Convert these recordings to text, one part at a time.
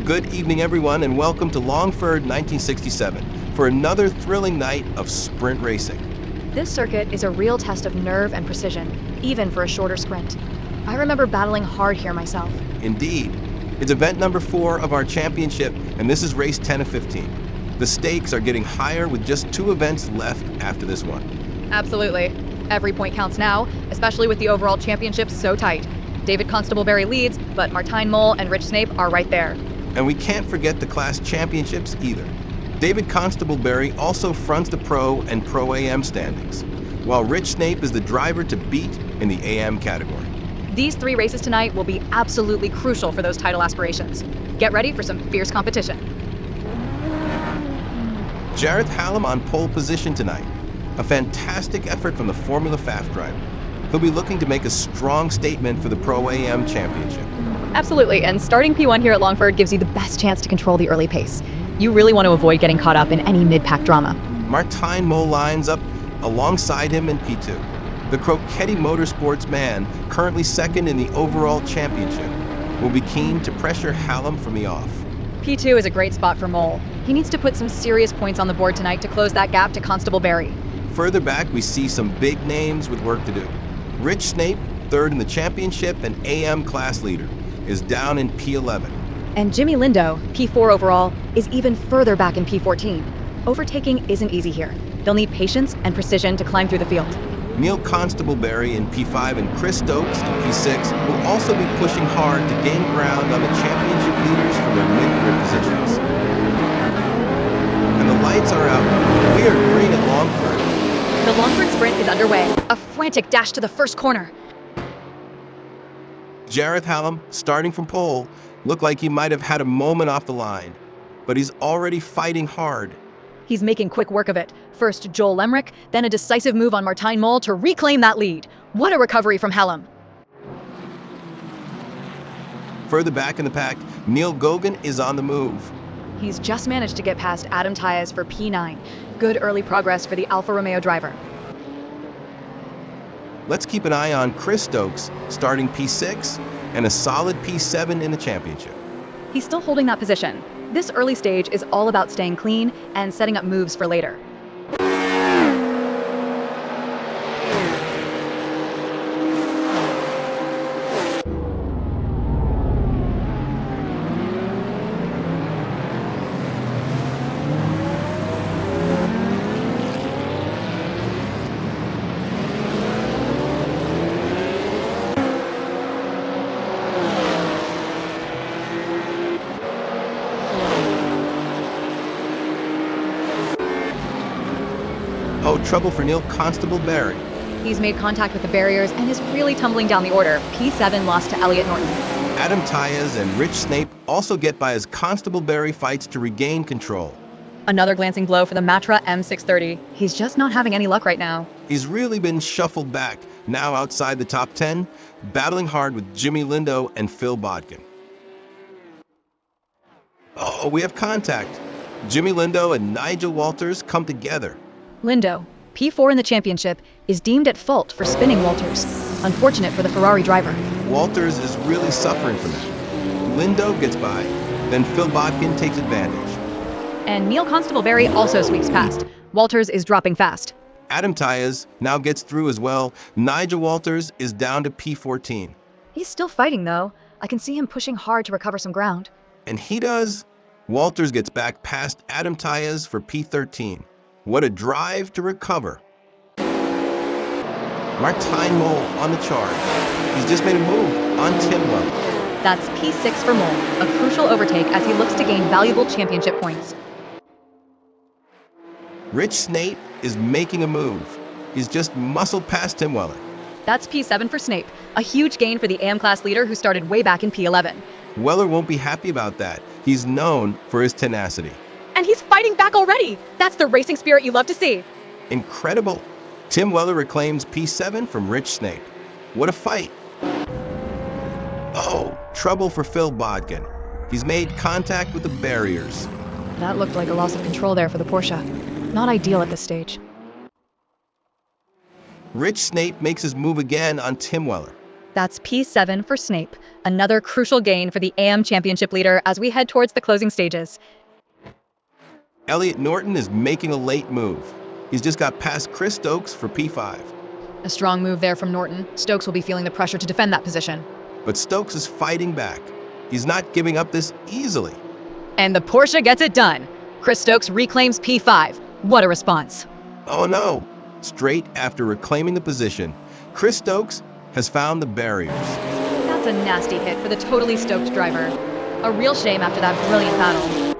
Good evening, everyone, and welcome to Longford 1967 for another thrilling night of sprint racing. This circuit is a real test of nerve and precision, even for a shorter sprint. I remember battling hard here myself. Indeed. It's event number 4 of our championship, and this is race 10 of 15. The stakes are getting higher with just 2 events left after this one. Absolutely. Every point counts now, especially with the overall championship so tight. David Constable-Berry leads, but Martijn Mol and Rich Snape are right there. And we can't forget the class championships either. David Constable-Berry also fronts the Pro and Pro AM standings, while Rich Snape is the driver to beat in the AM category. These 3 races tonight will be absolutely crucial for those title aspirations. Get ready for some fierce competition. Jareth Hallam on pole position tonight. A fantastic effort from the Formula Fast driver. He'll be looking to make a strong statement for the Pro AM Championship. Absolutely, and starting P1 here at Longford gives you the best chance to control the early pace. You really want to avoid getting caught up in any mid-pack drama. Martijn Mol lines up alongside him in P2. The Croquetti Motorsports man, currently second in the overall championship, will be keen to pressure Hallam from the off. P2 is a great spot for Mol. He needs to put some serious points on the board tonight to close that gap to Constable-Berry. Further back, we see some big names with work to do. Rich Snape, third in the championship and AM class leader, is down in P11. And Jimmy Lindo, P4 overall, is even further back in P14. Overtaking isn't easy here. They'll need patience and precision to climb through the field. Neil Constable-Berry in P5 and Chris Stokes in P6 will also be pushing hard to gain ground on the championship leaders from their mid-grid positions. And the lights are out. We are green at Longford. The Longford sprint is underway. A frantic dash to the first corner. Jareth Hallam, starting from pole, looked like he might have had a moment off the line, but he's already fighting hard. He's making quick work of it. First Joel Lemrick, then a decisive move on Martijn Mol to reclaim that lead. What a recovery from Hallam. Further back in the pack, Neil Gogan is on the move. He's just managed to get past Adam Tyas for P9. Good early progress for the Alfa Romeo driver. Let's keep an eye on Chris Stokes, starting P6 and a solid P7 in the championship. He's still holding that position. This early stage is all about staying clean and setting up moves for later. Oh, trouble for Neil Constable-Berry. He's made contact with the barriers and is really tumbling down the order. P7 lost to Elliot Norton. Adam Tyas and Rich Snape also get by as Constable-Berry fights to regain control. Another glancing blow for the Matra M630. He's just not having any luck right now. He's really been shuffled back, now outside the top 10, battling hard with Jimmy Lindo and Phil Bodkin. Oh, we have contact. Jimmy Lindo and Nigel Walters come together. Lindo, P4 in the championship, is deemed at fault for spinning Walters. Unfortunate for the Ferrari driver. Walters is really suffering from that. Lindo gets by, then Phil Bodkin takes advantage. And Neil Constable-Berry also sweeps past. Walters is dropping fast. Adam Tyas now gets through as well. Nigel Walters is down to P14. He's still fighting though. I can see him pushing hard to recover some ground. And he does. Walters gets back past Adam Tyas for P13. What a drive to recover. Martijn Mol on the charge. He's just made a move on Tim Weller. That's P6 for Mol, a crucial overtake as he looks to gain valuable championship points. Rich Snape is making a move. He's just muscled past Tim Weller. That's P7 for Snape, a huge gain for the AM class leader who started way back in P11. Weller won't be happy about that. He's known for his tenacity. And he's fighting back already! That's the racing spirit you love to see. Incredible. Tim Weller reclaims P7 from Rich Snape. What a fight. Oh, trouble for Phil Bodkin. He's made contact with the barriers. That looked like a loss of control there for the Porsche. Not ideal at this stage. Rich Snape makes his move again on Tim Weller. That's P7 for Snape, another crucial gain for the AM Championship leader as we head towards the closing stages. Elliot Norton is making a late move. He's just got past Chris Stokes for P5. A strong move there from Norton. Stokes will be feeling the pressure to defend that position. But Stokes is fighting back. He's not giving up this easily. And the Porsche gets it done. Chris Stokes reclaims P5. What a response. Oh no! Straight after reclaiming the position, Chris Stokes has found the barriers. That's a nasty hit for the totally stoked driver. A real shame after that brilliant battle.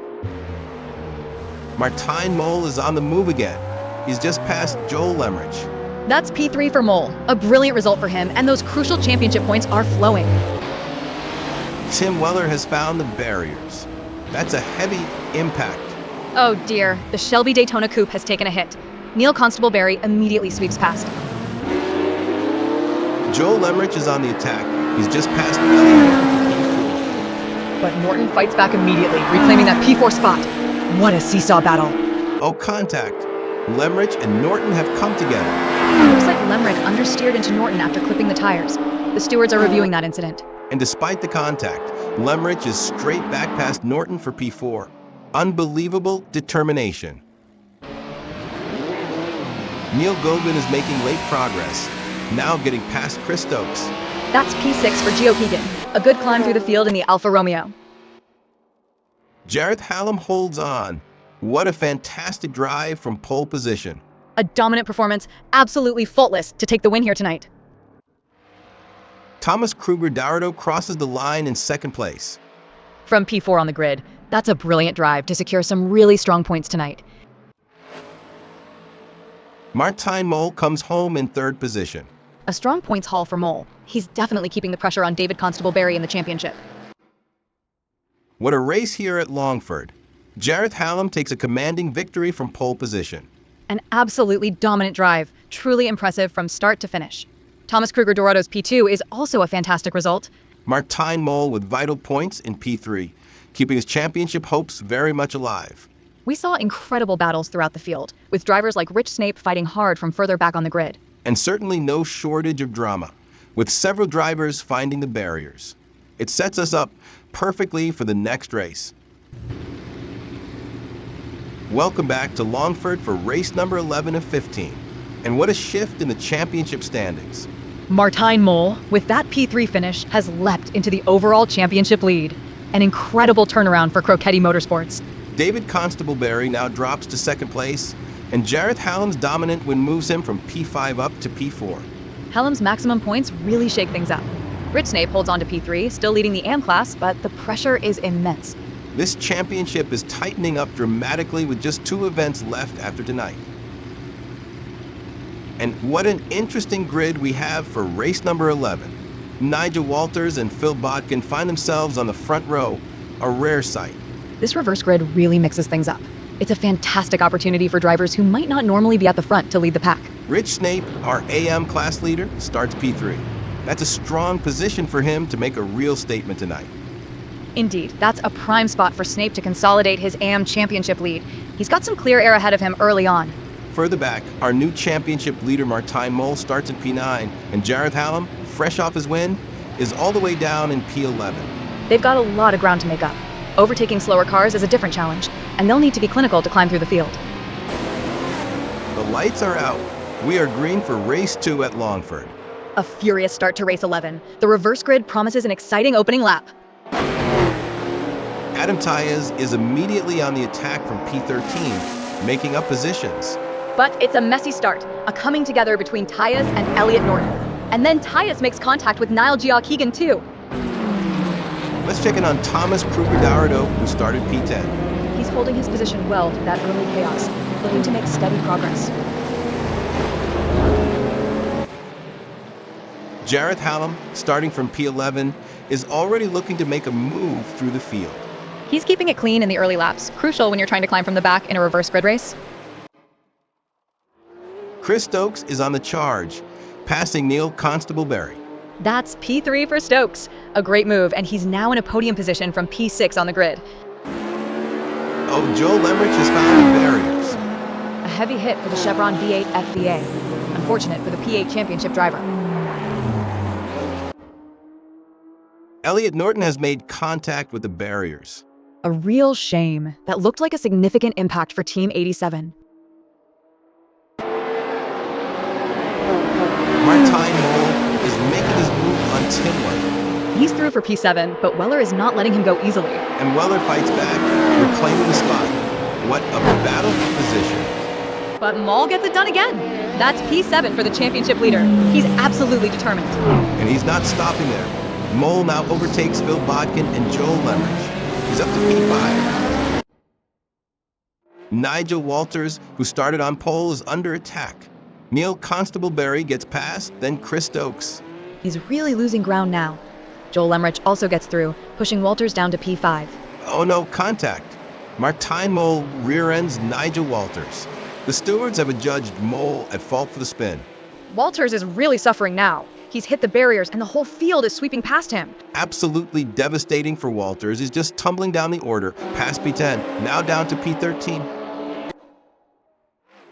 Martijn Mol is on the move again. He's just past Joel Lemrich. That's P3 for Mole. A brilliant result for him, and those crucial championship points are flowing. Tim Weller has found the barriers. That's a heavy impact. Oh dear, the Shelby Daytona Coupe has taken a hit. Neil Constable-Berry immediately sweeps past. Joel Lemrich is on the attack. He's just past P4. But Norton fights back immediately, reclaiming that P4 spot. What a seesaw battle. Oh, contact. Lemrich and Norton have come together. It looks like Lemrich understeered into Norton after clipping the tires. The stewards are reviewing that incident. And despite the contact, Lemrich is straight back past Norton for P4. Unbelievable determination. Neil Gobin is making late progress, now getting past Chris Stokes. That's P6 for Gio Keegan. A good climb through the field in the Alfa Romeo. Jareth Hallam holds on. What a fantastic drive from pole position. A dominant performance, absolutely faultless to take the win here tonight. Thomas Kruger-Dardo crosses the line in second place. From P4 on the grid, that's a brilliant drive to secure some really strong points tonight. Martijn Mol comes home in third position. A strong points haul for Mole. He's definitely keeping the pressure on David Constable-Berry in the championship. What a race here at Longford. Jareth Hallam takes a commanding victory from pole position. An absolutely dominant drive, truly impressive from start to finish. Thomas Kruger-Dorado's P2 is also a fantastic result. Martijn Mol with vital points in P3, keeping his championship hopes very much alive. We saw incredible battles throughout the field, with drivers like Rich Snape fighting hard from further back on the grid. And certainly no shortage of drama, with several drivers finding the barriers. It sets us up perfectly for the next race. Welcome back to Longford for race number 11 of 15. And what a shift in the championship standings. Martijn Mol, with that P3 finish, has leapt into the overall championship lead. An incredible turnaround for Crocetti Motorsports. David Constable-Berry now drops to second place, and Jareth Hallam's dominant win moves him from P5 up to P4. Hallam's maximum points really shake things up. Rich Snape holds on to P3, still leading the AM class, but the pressure is immense. This championship is tightening up dramatically with just 2 events left after tonight. And what an interesting grid we have for race number 11. Nigel Walters and Phil Bodkin find themselves on the front row, a rare sight. This reverse grid really mixes things up. It's a fantastic opportunity for drivers who might not normally be at the front to lead the pack. Rich Snape, our AM class leader, starts P3. That's a strong position for him to make a real statement tonight. Indeed, that's a prime spot for Snape to consolidate his AM championship lead. He's got some clear air ahead of him early on. Further back, our new championship leader Martijn Mol starts in P9, and Jareth Hallam, fresh off his win, is all the way down in P11. They've got a lot of ground to make up. Overtaking slower cars is a different challenge, and they'll need to be clinical to climb through the field. The lights are out. We are green for race 2 at Longford. A furious start to race 11. The reverse grid promises an exciting opening lap. Adam Tyas is immediately on the attack from P13, making up positions. But it's a messy start, a coming together between Tyas and Elliot Norton. And then Tyas makes contact with Niall Keegan too. Let's check in on Thomas Kruger-Dardo, who started P10. He's holding his position well through that early chaos, looking to make steady progress. Jareth Hallam, starting from P11, is already looking to make a move through the field. He's keeping it clean in the early laps, crucial when you're trying to climb from the back in a reverse grid race. Chris Stokes is on the charge, passing Neil Constable-Berry. That's P3 for Stokes. A great move, and he's now in a podium position from P6 on the grid. Oh, Joel Lemrich has found the barriers. A heavy hit for the Chevron V8 FVA. Unfortunate for the P8 championship driver. Elliot Norton has made contact with the barriers. A real shame. That looked like a significant impact for Team 87. Martijn Mol is making his move on Timler, He's through for P7, but Weller is not letting him go easily. and Weller fights back, reclaiming the spot. What a battle for position. But Mol gets it done again. That's P7 for the championship leader. He's absolutely determined. And he's not stopping there. Mol now overtakes Phil Bodkin and Joel Lemrich. He's up to P5. Nigel Walters, who started on pole, is under attack. Neil Constable-Berry gets past, then Chris Stokes. He's really losing ground now. Joel Lemrich also gets through, pushing Walters down to P5. Oh no, contact. Martijn Mol rear-ends Nigel Walters. The stewards have adjudged Mol at fault for the spin. Walters is really suffering now. He's hit the barriers and the whole field is sweeping past him. Absolutely devastating for Walters. He's just tumbling down the order, past P10, now down to P13.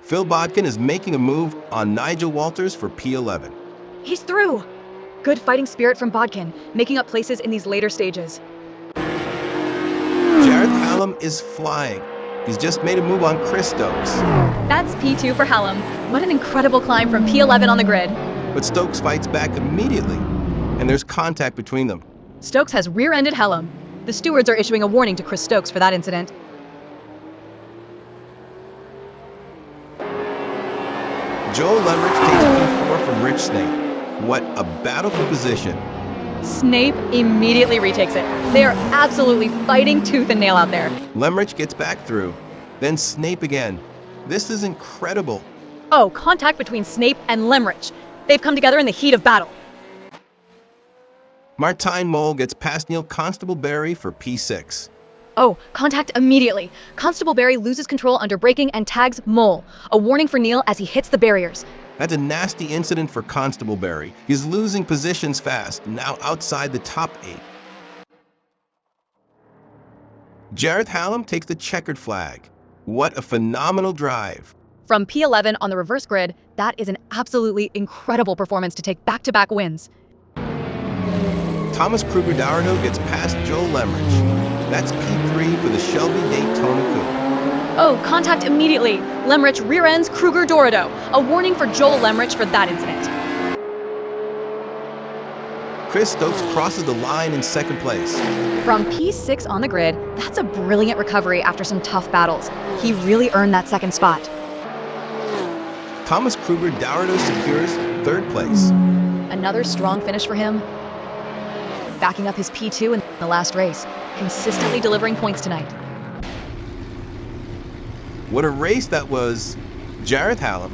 Phil Bodkin is making a move on Nigel Walters for P11. He's through. Good fighting spirit from Bodkin, making up places in these later stages. Jareth Hallam is flying. He's just made a move on Chris Stokes. That's P2 for Hallam. What an incredible climb from P11 on the grid. But Stokes fights back immediately, and there's contact between them. Stokes has rear-ended Hallam. The stewards are issuing a warning to Chris Stokes for that incident. Joel Lemrich takes P4 from Rich Snape. What a battle for position. Snape immediately retakes it. They are absolutely fighting tooth and nail out there. Lemrich gets back through, then Snape again. This is incredible. Oh, contact between Snape and Lemrich. They've come together in the heat of battle. Martijn Mol gets past Neil Constable-Berry for P6. Oh, contact immediately. Constable-Berry loses control under braking and tags Mol. A warning for Neil as he hits the barriers. That's a nasty incident for Constable-Berry. He's losing positions fast, now outside the top 8. Jareth Hallam takes the checkered flag. What a phenomenal drive. From P11 on the reverse grid, that is an absolutely incredible performance to take back-to-back wins. Thomas Kruger-Dourado gets past Joel Lemrich. That's P3 for the Shelby Daytona Coupe. Oh, contact immediately. Lemrich rear-ends Kruger-Dourado. A warning for Joel Lemrich for that incident. Chris Stokes crosses the line in second place. From P6 on the grid, that's a brilliant recovery after some tough battles. He really earned that second spot. Thomas Kruger-Dourado secures third place. Another strong finish for him. Backing up his P2 in the last race, consistently delivering points tonight. What a race that was. Jareth Hallam,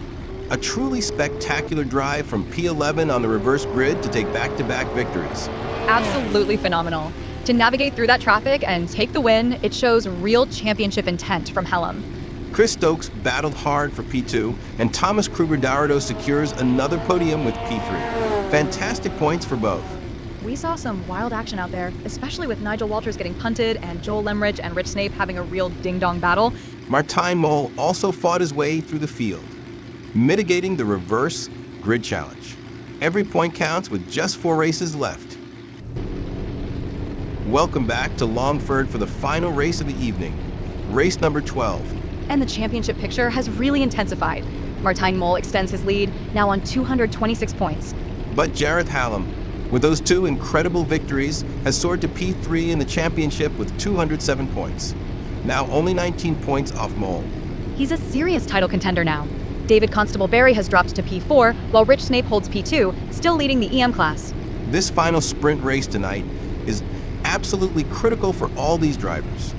a truly spectacular drive from P11 on the reverse grid to take back-to-back victories. Absolutely phenomenal. To navigate through that traffic and take the win, it shows real championship intent from Hallam. Chris Stokes battled hard for P2, and Thomas Kruger-Dourado secures another podium with P3. Fantastic points for both. We saw some wild action out there, especially with Nigel Walters getting punted and Joel Lemrich and Rich Snape having a real ding-dong battle. Martijn Mol also fought his way through the field, mitigating the reverse grid challenge. Every point counts with just 4 races left. Welcome back to Longford for the final race of the evening, race number 12. And the championship picture has really intensified. Martijn Mol extends his lead, now on 226 points. But Jareth Hallam, with those 2 incredible victories, has soared to P3 in the championship with 207 points. Now only 19 points off Mol. He's a serious title contender now. David Constable-Berry has dropped to P4, while Rich Snape holds P2, still leading the EM class. This final sprint race tonight is absolutely critical for all these drivers.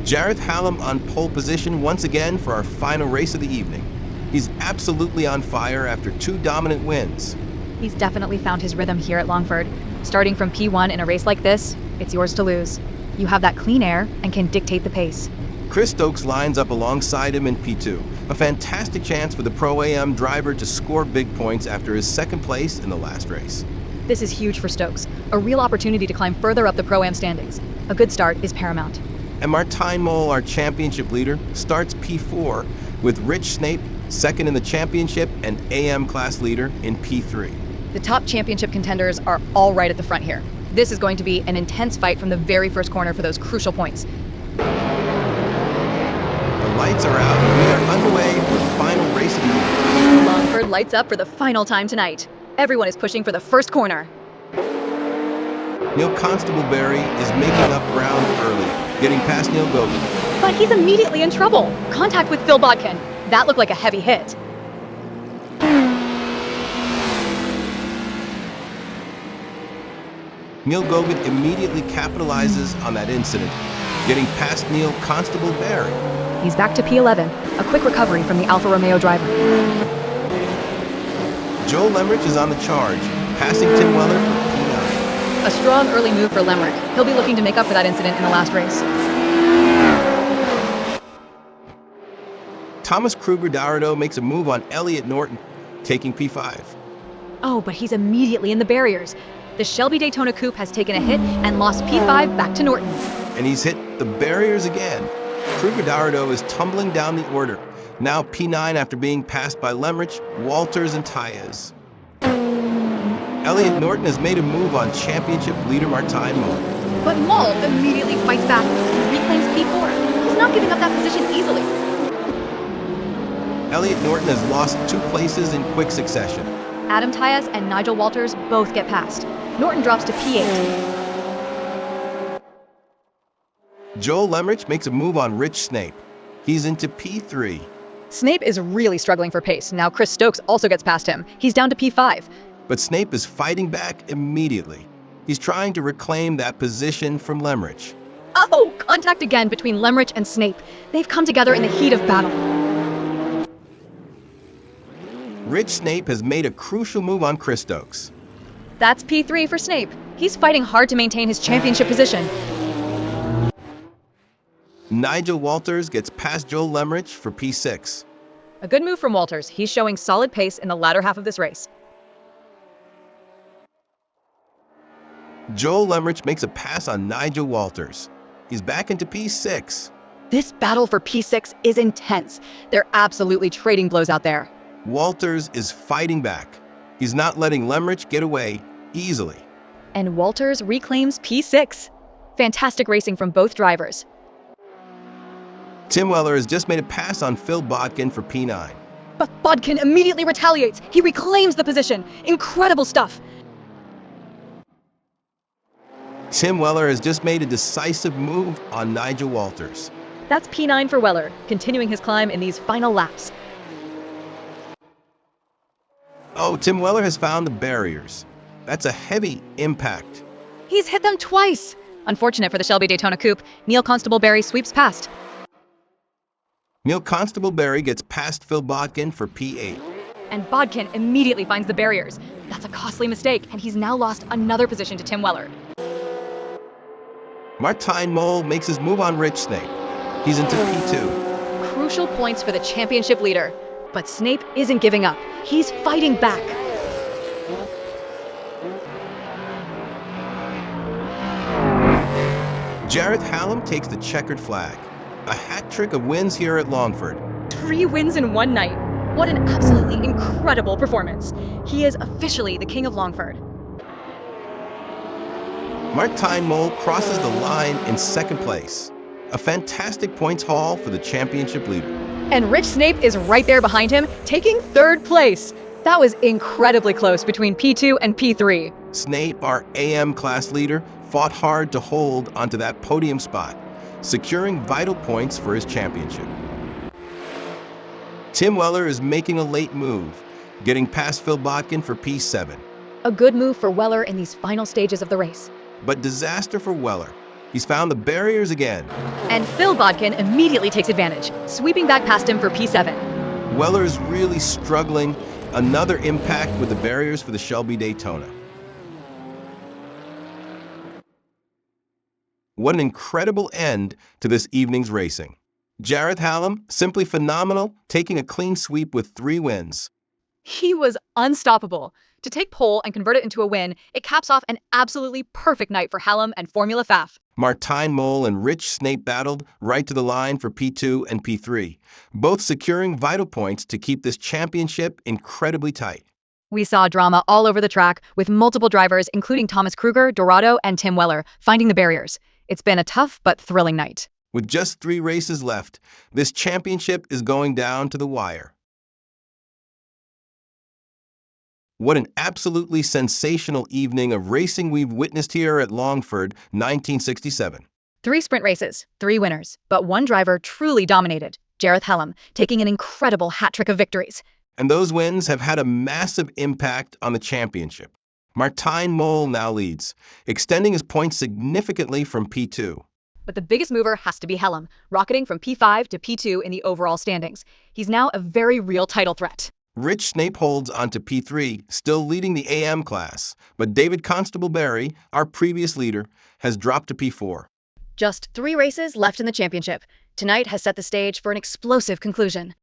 Jareth Hallam on pole position once again for our final race of the evening. He's absolutely on fire after 2 dominant wins. He's definitely found his rhythm here at Longford. Starting from P1 in a race like this, it's yours to lose. You have that clean air and can dictate the pace. Chris Stokes lines up alongside him in P2. A fantastic chance for the Pro-Am driver to score big points after his second place in the last race. This is huge for Stokes, a real opportunity to climb further up the Pro-Am standings. A good start is paramount. And Martijn Mol, our championship leader, starts P4 with Rich Snape second in the championship and AM class leader in P3. The top championship contenders are all right at the front here. This is going to be an intense fight from the very first corner for those crucial points. The lights are out and we are underway for the final race of the year. Longford lights up for the final time tonight. Everyone is pushing for the first corner. Neil Constable-Barry is making up ground early, getting past Neil Gogan. But he's immediately in trouble. Contact with Phil Bodkin. That looked like a heavy hit. Neil Gogan immediately capitalizes on that incident, getting past Neil Constable-Barry. He's back to P11. A quick recovery from the Alfa Romeo driver. Joel Lemrich is on the charge, passing Tim Weller for P9. A strong early move for Lemrich. He'll be looking to make up for that incident in the last race. Thomas Kruger-Darado makes a move on Elliot Norton, taking P5. Oh, but he's immediately in the barriers. The Shelby Daytona Coupe has taken a hit and lost P5 back to Norton. And he's hit the barriers again. Kruger-Darado is tumbling down the order, now P9 after being passed by Lemrich, Walters, and Taez. Elliot Norton has made a move on championship leader Martijn Mol. But Mol immediately fights back and reclaims P4. He's not giving up that position easily. Elliot Norton has lost 2 places in quick succession. Adam Taez and Nigel Walters both get passed. Norton drops to P8. Joel Lemrich makes a move on Rich Snape. He's into P3. Snape is really struggling for pace. Now Chris Stokes also gets past him. He's down to P5. But Snape is fighting back immediately. He's trying to reclaim that position from Lemrich. Oh, contact again between Lemrich and Snape. They've come together in the heat of battle. Rich Snape has made a crucial move on Chris Stokes. That's P3 for Snape. He's fighting hard to maintain his championship position. Nigel Walters gets past Joel Lemrich for P6. A good move from Walters. He's showing solid pace in the latter half of this race. Joel Lemrich makes a pass on Nigel Walters. He's back into P6. This battle for P6 is intense. They're absolutely trading blows out there. Walters is fighting back. He's not letting Lemrich get away easily. And Walters reclaims P6. Fantastic racing from both drivers. Tim Weller has just made a pass on Phil Bodkin for P9. But Bodkin immediately retaliates. He reclaims the position. Incredible stuff. Tim Weller has just made a decisive move on Nigel Walters. That's P9 for Weller, continuing his climb in these final laps. Oh, Tim Weller has found the barriers. That's a heavy impact. He's hit them twice. Unfortunate for the Shelby Daytona Coupe, Neil Constable-Barry sweeps past. Neil Constable-Barry gets past Phil Bodkin for P8. And Bodkin immediately finds the barriers. That's a costly mistake, and he's now lost another position to Tim Weller. Martijn Mol makes his move on Rich Snape. He's into P2. Crucial points for the championship leader. But Snape isn't giving up. He's fighting back. Jareth Hallam takes the checkered flag. A hat trick of wins here at Longford. 3 wins in one night. What an absolutely incredible performance. He is officially the king of Longford. Martijn Mol crosses the line in 2nd place. A fantastic points haul for the championship leader. And Rich Snape is right there behind him, taking 3rd place. That was incredibly close between P2 and P3. Snape, our AM class leader, fought hard to hold onto that podium spot, securing vital points for his championship. Tim Weller is making a late move, getting past Phil Bodkin for P7. A good move for Weller in these final stages of the race. But disaster for Weller. He's found the barriers again. And Phil Bodkin immediately takes advantage, sweeping back past him for P7. Weller's really struggling. Another impact with the barriers for the Shelby Daytona. What an incredible end to this evening's racing. Jareth Hallam, simply phenomenal, taking a clean sweep with 3 wins. He was unstoppable. To take pole and convert it into a win, it caps off an absolutely perfect night for Hallam and Formula Faf. Martijn Mol and Rich Snape battled right to the line for P2 and P3, both securing vital points to keep this championship incredibly tight. We saw drama all over the track, with multiple drivers, including Thomas Kruger, Dorado, and Tim Weller, finding the barriers. It's been a tough but thrilling night. With just 3 races left, this championship is going down to the wire. What an absolutely sensational evening of racing we've witnessed here at Longford, 1967. 3 sprint races, 3 winners, but one driver truly dominated, Jareth Hellam, taking an incredible hat trick of victories. And those wins have had a massive impact on the championship. Martijn Mol now leads, extending his points significantly from P2. But the biggest mover has to be Hellam, rocketing from P5 to P2 in the overall standings. He's now a very real title threat. Rich Snape holds onto P3, still leading the AM class, but David Constable-Barry, our previous leader, has dropped to P4. Just 3 races left in the championship. Tonight has set the stage for an explosive conclusion.